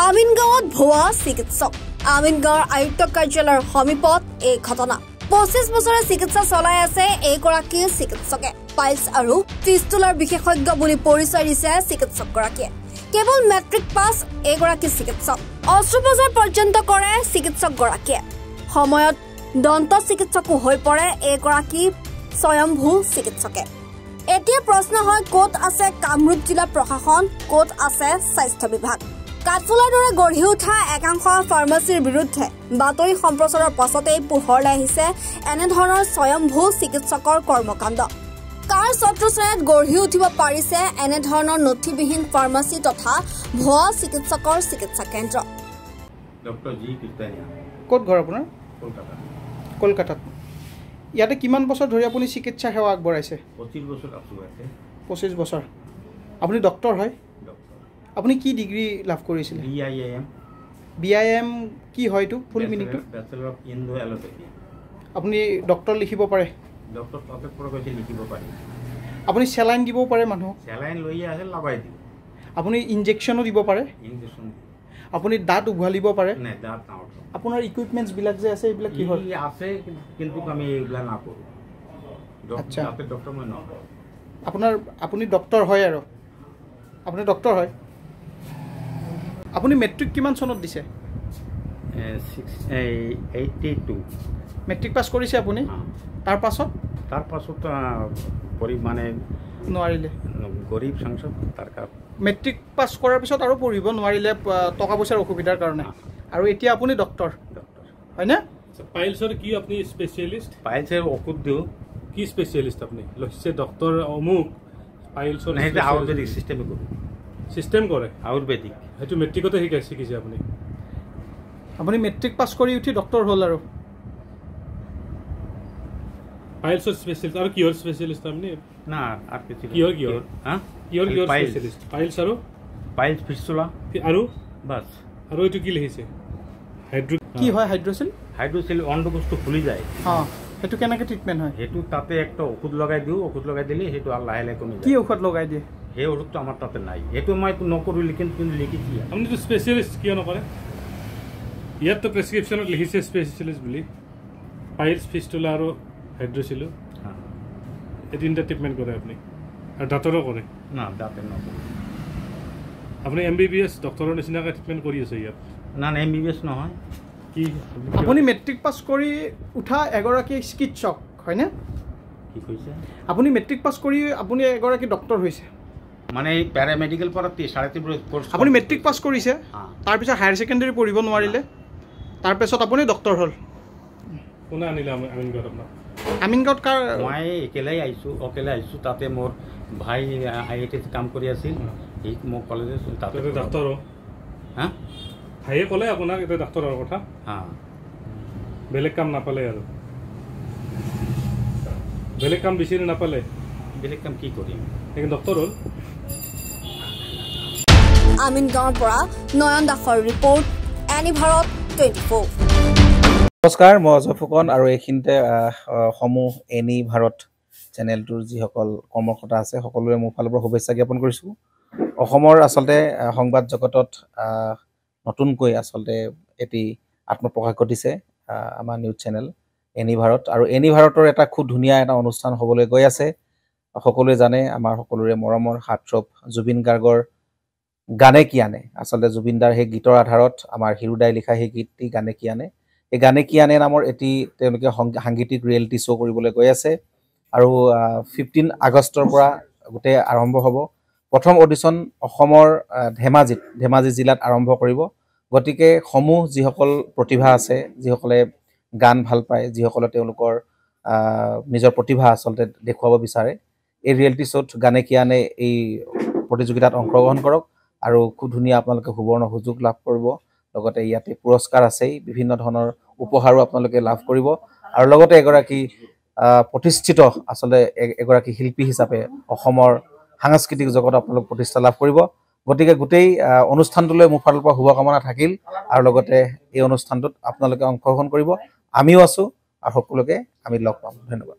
আমিনগাঁৱত ভুৱা চিকিৎসক আমিনগাঁৱৰ আয়ুক্ত কাৰ্যালয়ৰ সমীপত এই ঘটনা 25 বছৰৰ চিকিৎসা চলাই আছে এইগৰাকী চিকিৎসকে পাইলছ আৰু ফিস্তুলাৰ বিশেষজ্ঞ বুলি পৰিচয় দিছে চিকিৎসকগৰাকীয়ে কেৱল মেট্ৰিক পাছ এইগৰাকী চিকিৎসক অস্ত্ৰোপচাৰ পৰ্যন্ত কৰে চিকিৎসকগৰাকীয়ে সময়ত দন্ত চিকিৎসকো হৈ পৰে এইগৰাকী স্বয়ম্ভূ চিকিৎসকে এতিয়া প্ৰশ্ন হয় কোট আছে কামৰূপ জিলা প্ৰশাসন কোট আছে স্বাস্থ্য বিভাগ কাঠফুলাৰ দৰে গঢ়ি উঠা একাংশ ফাৰ্মাচীৰ বিৰুদ্ধে বাতৰি সম্প্ৰচাৰৰ পাছতেই পোহৰলৈ আহিছে এনেধৰণৰ স্বয়ম্ভূ চিকিৎসকৰ কৰ্মকাণ্ড কাৰ ছত্ৰছায়াত গঢ়ি উঠিব পাৰিছে এনেধৰণৰ নথিবিহীন ফাৰ্মাচী তথা ভুৱা চিকিৎসকৰ চিকিৎসা কেন্দ্ৰ ডক্টৰ জি কৃষ্ণানিয়া ক'ত ঘৰ আপোনাৰ কলকাতা কলকাতাত ইয়াতে কিমান বছৰ ধৰি আপুনি চিকিৎসা সেৱা আগবঢ়াইছে 25 বছৰ আছো ইয়াতে 25 বছৰ আপুনি ডক্টৰ হয় আপুনি কি ডিগ্ৰী লাভ কৰিছিল বিআইএম কি হয় এইটো ফুল মিনিংটো ব্যাচেলৰ অফ ইণ্ডো এলোপেথি আপুনি ডক্টৰ লিখিব পাৰে ডক্টৰ তাতে প্ৰকৈছে লিখিব পাৰে আপুনি চেলাইন দিব পাৰে মানুহক চেলাইন লৈ আহে লগাই দিও আপুনি ইনজেকশ্যনো দিব পাৰে ইনজেকশ্যন আপুনি দাঁত উঘালিব পাৰে নাই দাঁত নাউট আপোনাৰ ইকুইপমেন্টছ বিলাক যে আছে এইবিলাক কি হয় আছে কিন্তু আমি এইগুলা না কৰো আচ্ছা ডক্টৰ মই নকৰো আপুনি ডক্টৰ হয় আৰু আপুনি ডক্টৰ হয় আপুনি মেট্ৰিক কিমান চনত দিছে 82 মেট্ৰিক পাছ কৰিছে আপুনি তাৰ পাছত মানে নোৱাৰিলে গৰীব সংসদ তাৰ মেট্ৰিক পাছ কৰাৰ পিছত আৰু পঢ়িব নোৱাৰিলে টকা পইচাৰ অসুবিধাৰ কাৰণে আৰু এতিয়া আপুনি ডক্টৰ হয় না পাইলছৰ কি আপুনি স্পেশালিষ্ট পাইলছৰ ঔষধ দিও কি স্পেশালিষ্ট আপুনি লইছে ডক্টৰ অমুক পাইলছৰ নেহে আয়ুৰ্বেদিক সিস্টেম কৰো সিস্টেম কৰে আয়ুৰ্বেদিক হেতু মেট্ৰিকতে শিকিছে আপুনি মেট্ৰিক পাছ কৰি উঠি ডক্টৰ হ'ল আৰু পাইলছৰ স্পেশালিষ্ট আৰু কিহৰ স্পেশালিষ্ট আপুনি না আৰ কিছু কিহৰ হা কিহৰ স্পেশালিষ্ট পাইলছ আৰু পাইলছ ফিস্টুলা আৰু বাস আৰু এটো কি লিখিছে হাইড্ৰো কি হয় হাইড্ৰোসিল হাইড্ৰোসিল অন্ডকোষটো খুলি যায় হ্যাঁ হেতু কেনেকে ট্ৰিটমেন্ট হয় হেতু তাতে একটা ওষুধ লগাই দিও ওষুধ লগাই দিলে হেতু আর লাহে লাহে কমি যায় কি ওষুধ লগাই দিয়ে এই ওষুধটো আমার তাতে নাই হেতু মই নকৰো কিন্তু লিখিছি আপুনি তো স্পেশালিষ্ট কিয় নকৰে ইয়াত তো প্ৰেসক্ৰিপচনত লিখিছে স্পেশালিষ্ট বুলি পাইলছ ফিস্টুলা আৰু হাইড্ৰোসিল এই তিনটা ট্ৰিটমেন্ট কৰে আপুনি আৰু দাঁতৰো কৰে না দাঁতে নকৰো আপুনি এমবিবিএছ ডক্টৰৰ নিচিনাকৈ ট্ৰিটমেন্ট কৰি আছে ইয়াত না এমবিবিএছ নহয় কি আপুনি মেট্ৰিক পাছ কৰি উঠা এগৰাকী চিকিৎসক হয় না কি কৈছে আপুনি মেট্ৰিক পাছ কৰি আপুনি এগৰাকী ডক্টৰ হৈছে মানে প্যাৰামেডিকেল পৰা 3.5 কোৰ্স আপুনি মেট্ৰিক পাছ কৰিছে তাৰ পিছত হায়াৰ সেকেন্ডাৰী পঢ়িব নোৱাৰিলে তাৰ পিছত আপুনি ডক্টৰ হ'ল কোনে আনিলে আমিনগাঁৱত আপোনাক আমিনগাঁৱত কাৰ মই অকেলে আইছো তাতে মোৰ ভাই আইআইটি কাম কৰি আছিল এই মোৰ কলেজে তাতে ডক্টৰ হা ভাইয়ে ক'লে আপোনাক এটা ডক্টৰৰ কথা হা বেলেগ কাম নাপালে আৰু বেলেগ কাম বিচাৰি নাপালে বেলেগ কাম কি কৰিম এখন ডক্টৰ হ'ল আমিনগাঁৱৰ পৰা নয়ন দাসৰ ৰিপৰ্ট এনি ভাৰত 24 নমস্কাৰ মই অজয় ফুকন আৰু এইখিনিতে সমূহ এনি ভাৰত চেনেলটোৰ যিসকল কৰ্মকৰ্তা আছে সকলোৰে মোৰ ফালৰ পৰা শুভেচ্ছা জ্ঞাপন কৰিছোঁ অসমৰ আচলতে সংবাদ জগতত নতুনকৈ আচলতে এটি আত্মপ্ৰকাশ ঘটিছে আমাৰ নিউজ চেনেল এনি ভাৰত আৰু এনি ভাৰতৰ এটা খুব ধুনীয়া এটা অনুষ্ঠান হ'বলৈ গৈ আছে সকলোৱে জানে আমাৰ সকলোৰে মৰমৰ হাৰ্টথ্ৰব জুবিন গাৰ্গৰ গানে কি আনে আচলতে জুবিন দাৰ সেই গীতৰ আধাৰত আমাৰ হিৰুদাই লিখা সেই গীতটি গানে কি আনে এই গানে কি আনে নামৰ এটি তেওঁলোকে সাংগীতিক ৰিয়েলিটি শ্ব' কৰিবলৈ গৈ আছে আৰু 15 আগষ্টৰ পৰা গোটেই আৰম্ভ হ'ব প্ৰথম অডিশ্যন অসমৰ ধেমাজি জিলাত আৰম্ভ কৰিব গতিকে সমূহ যিসকল প্ৰতিভা আছে যিসকলে গান ভাল পায় যিসকলে তেওঁলোকৰ নিজৰ প্ৰতিভা আচলতে দেখুৱাব বিচাৰে এই ৰিয়েলিটি শ্ব'ত গানে কি আনে এই প্ৰতিযোগিতাত অংশগ্ৰহণ কৰক আৰু খুব ধুনীয়া আপোনালোকে সুবৰ্ণ সুযোগ লাভ কৰিব লগতে ইয়াতে পুৰস্কাৰ আছে বিভিন্ন ধৰণৰ উপহাৰো আপোনালোকে লাভ কৰিব আৰু লগতে এগৰাকী প্ৰতিষ্ঠিত আচলতে এগৰাকী শিল্পী হিচাপে অসমৰ সাংস্কৃতিক জগতত আপোনালোক প্ৰতিষ্ঠা লাভ কৰিব গতিকে গোটেই অনুষ্ঠানটোলৈ মোৰ ফালৰ পৰা শুভকামনা থাকিল আৰু লগতে এই অনুষ্ঠানটোত আপোনালোকে অংশগ্ৰহণ কৰিব আমিও আছো আৰু সকলোকে আমি লগ পাম ধন্যবাদ